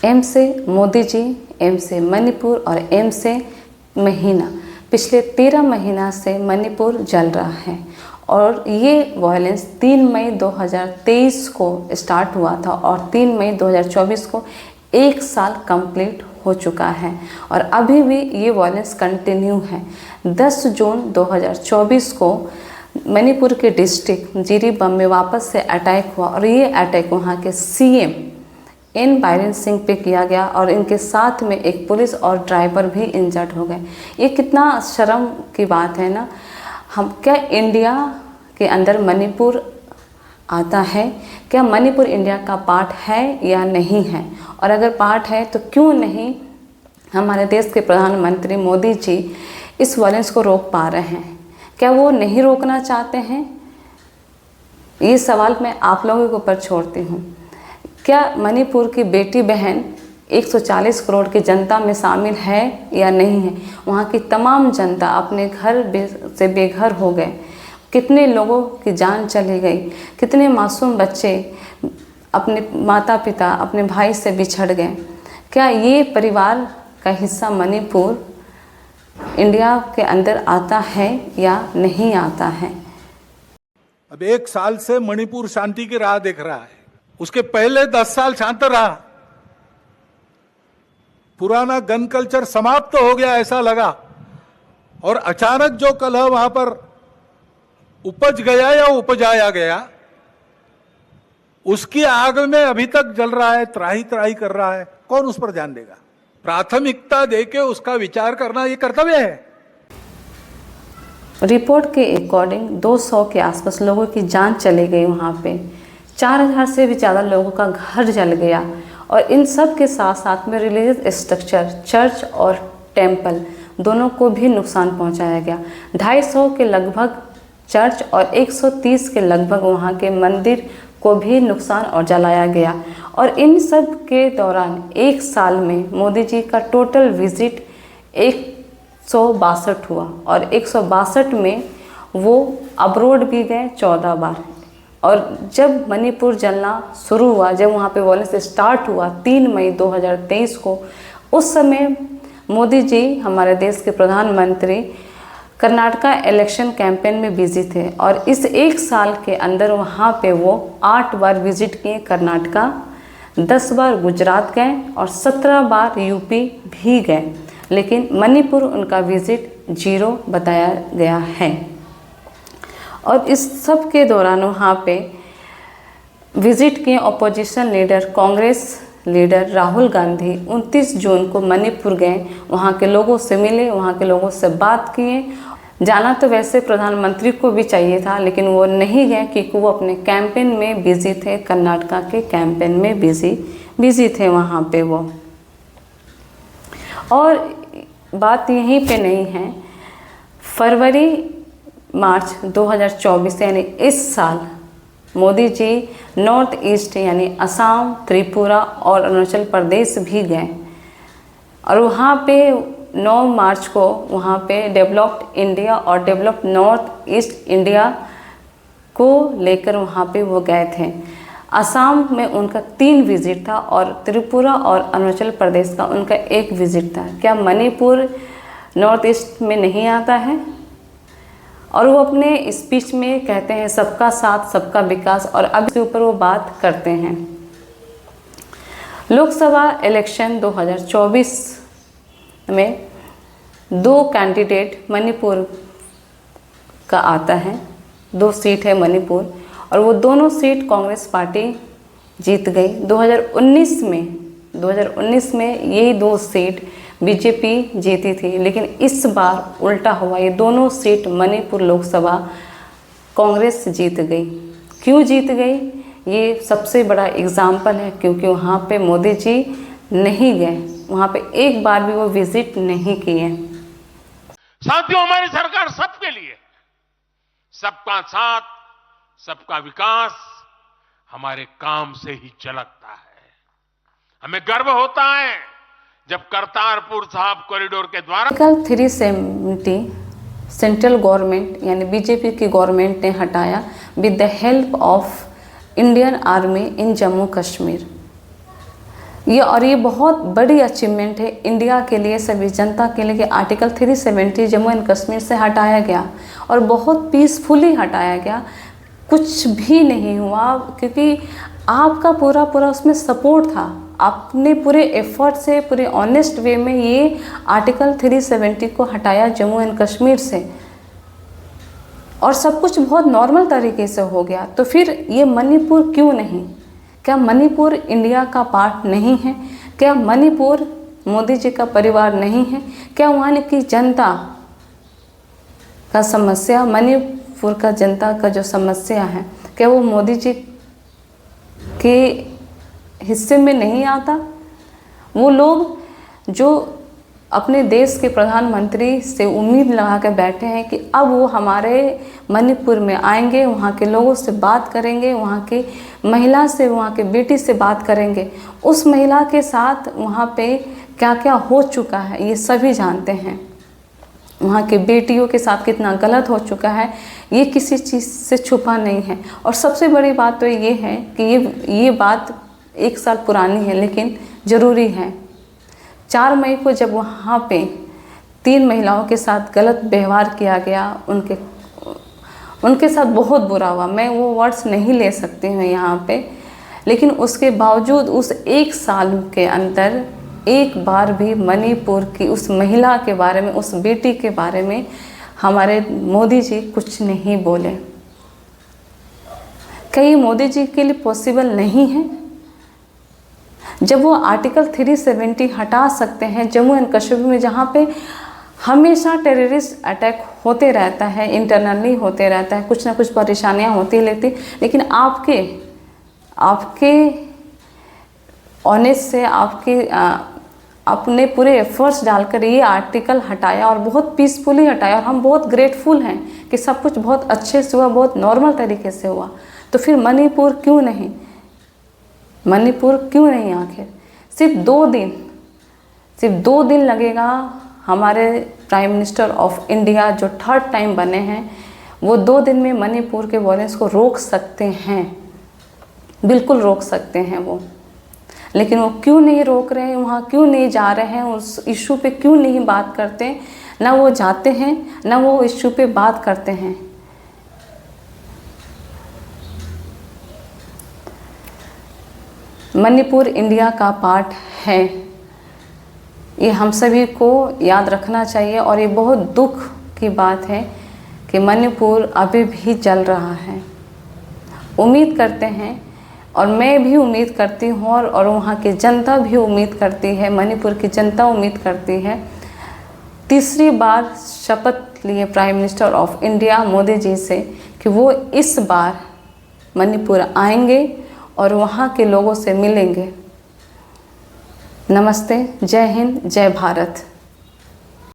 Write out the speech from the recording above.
M से Modi ji, M से मणिपुर और एम से महीना। पिछले 13 महीना से मणिपुर जल रहा है और ये वायलेंस 3 मई 2023 को स्टार्ट हुआ था और 3 मई 2024 को 1 साल कंप्लीट हो चुका है और अभी भी ये वायलेंस कंटिन्यू है। 10 जून 2024 को मणिपुर के डिस्ट्रिक्ट जिरीबाम में वापस से अटैक हुआ और ये अटैक वहाँ के सीएम एन बायरन सिंह पे किया गया और इनके साथ में एक पुलिस और ड्राइवर भी इंजर्ड हो गए। ये कितना शर्म की बात है ना। हम क्या इंडिया के अंदर मणिपुर आता है? क्या मणिपुर इंडिया का पार्ट है या नहीं है? और अगर पार्ट है तो क्यों नहीं हमारे देश के प्रधानमंत्री मोदी जी इस वायलेंस को रोक पा रहे हैं? क्या वो नहीं रोकना चाहते हैं? ये सवाल मैं आप लोगों के ऊपर छोड़ती हूँ। क्या मणिपुर की बेटी बहन 140 करोड़ की जनता में शामिल है या नहीं है? वहाँ की तमाम जनता अपने घर से बेघर हो गए। कितने लोगों की जान चली गई, कितने मासूम बच्चे अपने माता पिता अपने भाई से बिछड़ गए। क्या ये परिवार का हिस्सा मणिपुर इंडिया के अंदर आता है या नहीं आता है? अब 1 साल से मणिपुर शांति की राह देख रहा है। उसके पहले 10 साल शांत रहा। पुराना गन कल्चर समाप्त हो गया ऐसा लगा और अचानक जो कलह वहां पर उपज गया या उपजाया गया, उसकी आग में अभी तक जल रहा है, त्राही त्राही कर रहा है। कौन उस पर ध्यान देगा? प्राथमिकता देके उसका विचार करना ये कर्तव्य है। रिपोर्ट के अकॉर्डिंग 200 के आसपास लोगों की जान चली गई। वहाँ पे 4000 से भी ज़्यादा लोगों का घर जल गया और इन सब के साथ साथ में रिलीजियस स्ट्रक्चर, चर्च और टेम्पल दोनों को भी नुकसान पहुंचाया गया। 250 के लगभग चर्च और 130 के लगभग वहां के मंदिर को भी नुकसान और जलाया गया। और इन सब के दौरान 1 साल में मोदी जी का टोटल विजिट 162 हुआ और 162 में वो अब्रोड भी गए 14 बार। और जब मणिपुर जलना शुरू हुआ, जब वहाँ पे वायलेंस स्टार्ट हुआ 3 मई 2023 को, उस समय मोदी जी हमारे देश के प्रधानमंत्री कर्नाटका इलेक्शन कैंपेन में बिजी थे और इस 1 साल के अंदर वहाँ पे वो 8 बार विजिट किए कर्नाटका, 10 बार गुजरात गए और 17 बार यूपी भी गए। लेकिन मणिपुर उनका विजिट 0 बताया गया है। और इस सब के दौरान वहाँ पे विजिट किए opposition leader, Congress leader Rahul Gandhi 29 जून को मणिपुर गए, वहाँ के लोगों से मिले, वहाँ के लोगों से बात किए। जाना तो वैसे प्रधानमंत्री को भी चाहिए था लेकिन वो नहीं गए क्योंकि वो अपने कैंपेन में बिजी थे, कर्नाटका के कैंपेन में बिजी थे वहाँ पे वो। और बात यहीं पे नहीं है, फरवरी मार्च 2024 यानी इस साल मोदी जी नॉर्थ ईस्ट यानी असम, त्रिपुरा और अरुणाचल प्रदेश भी गए और वहाँ पे 9 मार्च को वहाँ पे डेवलप्ड इंडिया और डेवलप्ड नॉर्थ ईस्ट इंडिया को लेकर वहाँ पे वो गए थे। असम में उनका 3 विजिट था और त्रिपुरा और अरुणाचल प्रदेश का उनका 1 विजिट था। क्या मणिपुर नॉर्थ ईस्ट में नहीं आता है? और वो अपने स्पीच में कहते हैं सबका साथ सबका विकास और अब इसके ऊपर वो बात करते हैं। लोकसभा इलेक्शन 2024 में 2 कैंडिडेट मणिपुर का आता है, 2 सीट है मणिपुर और वो दोनों सीट कांग्रेस पार्टी जीत गई। 2019 में यही 2 सीट बीजेपी जीती थी लेकिन इस बार उल्टा हुआ, ये दोनों सीट मणिपुर लोकसभा कांग्रेस जीत गई। क्यों जीत गई? ये सबसे बड़ा एग्जाम्पल है क्योंकि वहाँ पे मोदी जी नहीं गए, वहाँ पे एक बार भी वो विजिट नहीं किए। साथियों, हमारी सरकार सबके लिए, सबका साथ सबका विकास हमारे काम से ही झलकता है। हमें गर्व होता है जब करतारपुर साहिब कॉरिडोर के द्वारा आर्टिकल 370 सेंट्रल गवर्नमेंट यानी बीजेपी की गवर्नमेंट ने हटाया with the help of Indian army इन जम्मू कश्मीर। ये बहुत बड़ी अचीवमेंट है इंडिया के लिए, सभी जनता के लिए, कि आर्टिकल 370 जम्मू एंड कश्मीर से हटाया गया और बहुत पीसफुली हटाया गया। कुछ भी नहीं हुआ क्योंकि आपका पूरा उसमें सपोर्ट था। आपने पूरे एफर्ट से, पूरे ऑनेस्ट वे में ये आर्टिकल 370 को हटाया जम्मू एंड कश्मीर से, और सब कुछ बहुत नॉर्मल तरीके से हो गया। तो फिर ये मणिपुर क्यों नहीं? क्या मणिपुर इंडिया का पार्ट नहीं है? क्या मणिपुर मोदी जी का परिवार नहीं है? क्या वहाँ की जनता का समस्या, मणिपुर का जनता का जो समस्या है, क्या वो मोदी जी के हिस्से में नहीं आता? वो लोग जो अपने देश के प्रधानमंत्री से उम्मीद लगा कर बैठे हैं कि अब वो हमारे मणिपुर में आएंगे, वहाँ के लोगों से बात करेंगे, वहाँ की महिला से, वहाँ के बेटी से बात करेंगे। उस महिला के साथ वहाँ पे क्या क्या हो चुका है ये सभी जानते हैं। वहाँ के बेटियों के साथ कितना गलत हो चुका है ये किसी चीज़ से छुपा नहीं है। और सबसे बड़ी बात तो ये है कि ये बात 1 साल पुरानी है लेकिन ज़रूरी है। 4 मई को जब वहाँ पे 3 महिलाओं के साथ गलत व्यवहार किया गया, उनके साथ बहुत बुरा हुआ। मैं वो वर्ड्स नहीं ले सकती हूँ यहाँ पे, लेकिन उसके बावजूद उस 1 साल के अंदर एक बार भी मणिपुर की उस महिला के बारे में, उस बेटी के बारे में हमारे मोदी जी कुछ नहीं बोले। क्या ये मोदी जी के लिए पॉसिबल नहीं है? जब वो आर्टिकल 370 हटा सकते हैं जम्मू एंड कश्मीर में, जहाँ पे हमेशा टेररिस्ट अटैक होते रहता है, इंटरनली होते रहता है, कुछ ना कुछ परेशानियाँ होती रहती, लेकिन आपके ऑनेस्ट से, अपने पूरे एफर्ट्स डालकर ये आर्टिकल हटाया और बहुत पीसफुली हटाया, और हम बहुत ग्रेटफुल हैं कि सब कुछ बहुत अच्छे से हुआ, बहुत नॉर्मल तरीके से हुआ। तो फिर मणिपुर क्यों नहीं? मणिपुर क्यों नहीं? आखिर सिर्फ 2 दिन लगेगा हमारे प्राइम मिनिस्टर ऑफ इंडिया जो 3rd टाइम बने हैं, वो 2 दिन में मणिपुर के वायलेंस को रोक सकते हैं, बिल्कुल रोक सकते हैं वो। लेकिन वो क्यों नहीं रोक रहे हैं? वहाँ क्यों नहीं जा रहे हैं? उस इशू पे क्यों नहीं बात करते? ना वो जाते हैं, ना वो इशू पे बात करते हैं। मणिपुर इंडिया का पार्ट है, ये हम सभी को याद रखना चाहिए। और ये बहुत दुख की बात है कि मणिपुर अभी भी जल रहा है। उम्मीद करते हैं, और मैं भी उम्मीद करती हूँ, और वहाँ की जनता भी उम्मीद करती है, मणिपुर की जनता उम्मीद करती है। 3री बार शपथ लिए prime minister of India Modi ji से कि वो इस बार मणिपुर आएंगे और वहाँ के लोगों से मिलेंगे। नमस्ते, जय हिंद, जय भारत।